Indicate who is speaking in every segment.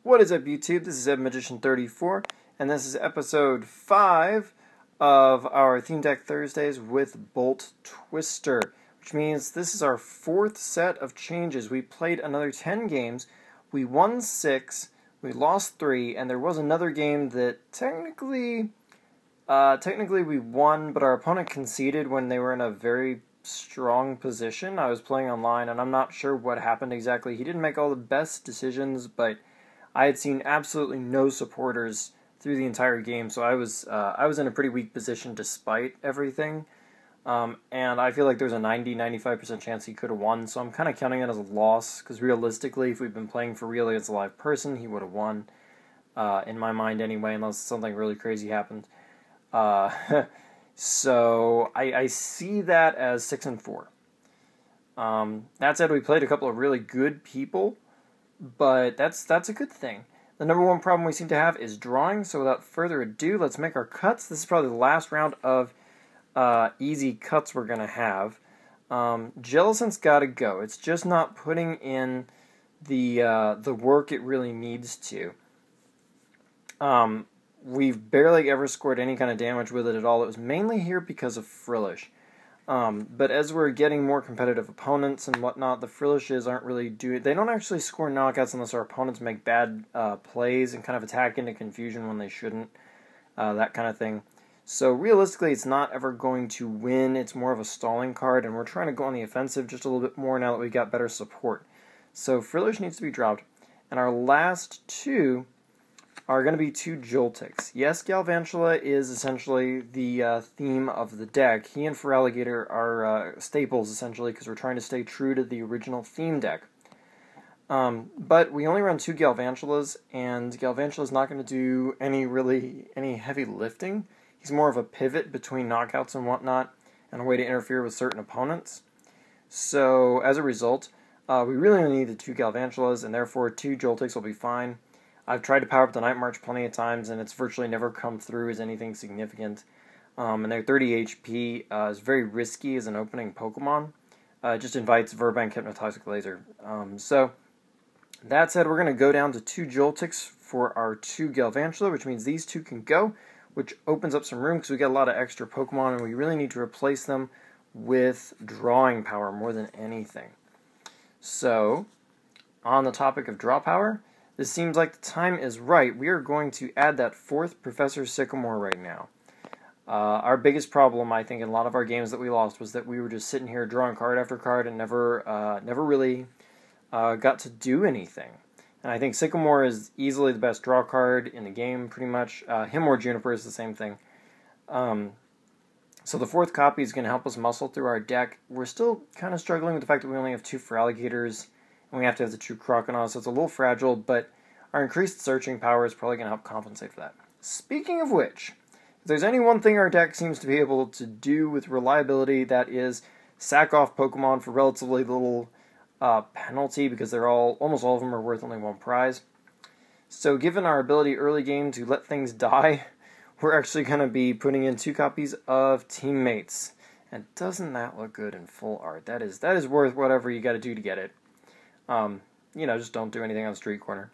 Speaker 1: What is up, YouTube? This is EbMagician34, and this is episode 5 of our Theme Deck Thursdays with Bolt Twister, which means this is our 4th set of changes. We played another 10 games, we won 6, we lost 3, and there was another game that technically we won, but our opponent conceded when they were in a very strong position. I was playing online, and I'm not sure what happened exactly. He didn't make all the best decisions, but I had seen absolutely no supporters through the entire game, so I was in a pretty weak position despite everything. And I feel like there's a 90-95% chance he could have won, so I'm kind of counting it as a loss, because realistically, if we'd been playing for real against a live person, he would have won, in my mind anyway, unless something really crazy happened. So I see that as 6-4. That said, we played a couple of really good people, but that's a good thing. The number one problem we seem to have is drawing, so without further ado, let's make our cuts. This is probably the last round of easy cuts we're going to have. Jellicent's got to go. It's just not putting in the work it really needs to. We've barely ever scored any kind of damage with it at all. It was mainly here because of Frillish. But as we're getting more competitive opponents and whatnot, the Frillishes aren't really they don't actually score knockouts unless our opponents make bad plays and kind of attack into confusion when they shouldn't, that kind of thing. So realistically, it's not ever going to win. It's more of a stalling card, and we're trying to go on the offensive just a little bit more now that we've got better support. So Frillish needs to be dropped. And our last two are going to be 2 Joltics. Yes, Galvantula is essentially the theme of the deck. He and Feraligatr are staples, essentially, because we're trying to stay true to the original theme deck. But we only run 2 Galvantulas, and Galvantula's not going to do any heavy lifting. He's more of a pivot between knockouts and whatnot, and a way to interfere with certain opponents. So, as a result, we really only need the 2 Galvantulas, and therefore 2 Joltics will be fine. I've tried to power up the Night March plenty of times, and it's virtually never come through as anything significant. And their 30 HP is very risky as an opening Pokemon. It just invites Virbank Hypnotoxic Laser. So, that said, we're going to go down to 2 Joltics for our 2 Galvantula, which means these 2 can go, which opens up some room because we got a lot of extra Pokemon, and we really need to replace them with drawing power more than anything. So, on the topic of draw power, this seems like the time is right. We are going to add that 4th Professor Sycamore right now. Our biggest problem, I think, in a lot of our games that we lost was that we were just sitting here drawing card after card and never really got to do anything. And I think Sycamore is easily the best draw card in the game, pretty much. Him or Juniper is the same thing. So the 4th copy is going to help us muscle through our deck. We're still kind of struggling with the fact that we only have 2 Feraligatrs, and we have to have the 2 Croconaws, so it's a little fragile, but our increased searching power is probably going to help compensate for that. Speaking of which, if there's any one thing our deck seems to be able to do with reliability, that is sack off Pokemon for relatively little penalty, because almost all of them are worth only 1 prize. So given our ability early game to let things die, we're actually going to be putting in 2 copies of Teammates. And doesn't that look good in full art? That is worth whatever you got to do to get it. Just don't do anything on the street corner.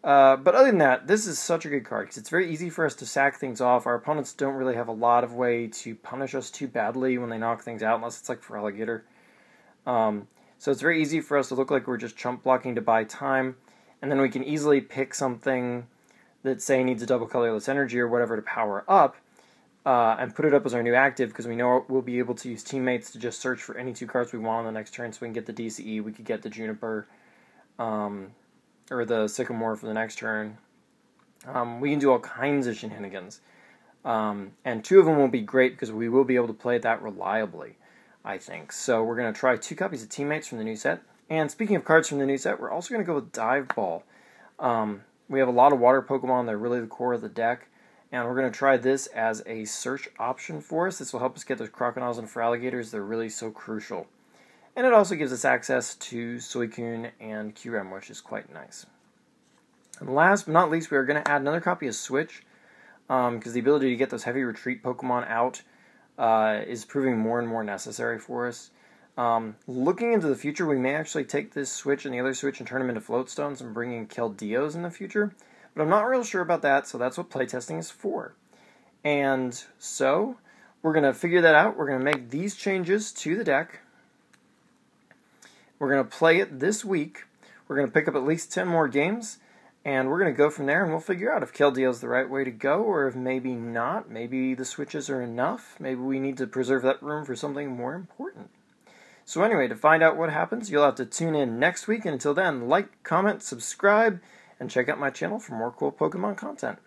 Speaker 1: But other than that, this is such a good card, because it's very easy for us to sack things off. Our opponents don't really have a lot of way to punish us too badly when they knock things out, unless it's like Feraligatr. So it's very easy for us to look like we're just chump blocking to buy time, and then we can easily pick something that, say, needs a double colorless energy or whatever to power up, and put it up as our new active, because we know we'll be able to use Teammates to just search for any 2 cards we want on the next turn, so we can get the DCE, we could get the Juniper, or the Sycamore for the next turn. We can do all kinds of shenanigans. And 2 of them will be great, because we will be able to play that reliably, I think. So we're going to try 2 copies of Teammates from the new set. And speaking of cards from the new set, we're also going to go with Dive Ball. We have a lot of water Pokemon, they're really the core of the deck. And we're going to try this as a search option for us. This will help us get those Croconaws and Feraligatrs. They're really so crucial. And it also gives us access to Suicune and Kyurem, which is quite nice. And last but not least, we are going to add another copy of Switch, because the ability to get those heavy retreat Pokemon out is proving more and more necessary for us. Looking into the future, we may actually take this switch and the other switch and turn them into floatstones and bring in Keldeos in the future. But I'm not real sure about that, so that's what playtesting is for. And so, we're going to figure that out. We're going to make these changes to the deck. We're going to play it this week. We're going to pick up at least 10 more games. And we're going to go from there, and we'll figure out if Keldeo is the right way to go, or if maybe not. Maybe the switches are enough. Maybe we need to preserve that room for something more important. So anyway, to find out what happens, you'll have to tune in next week. And until then, like, comment, subscribe, and check out my channel for more cool Pokemon content.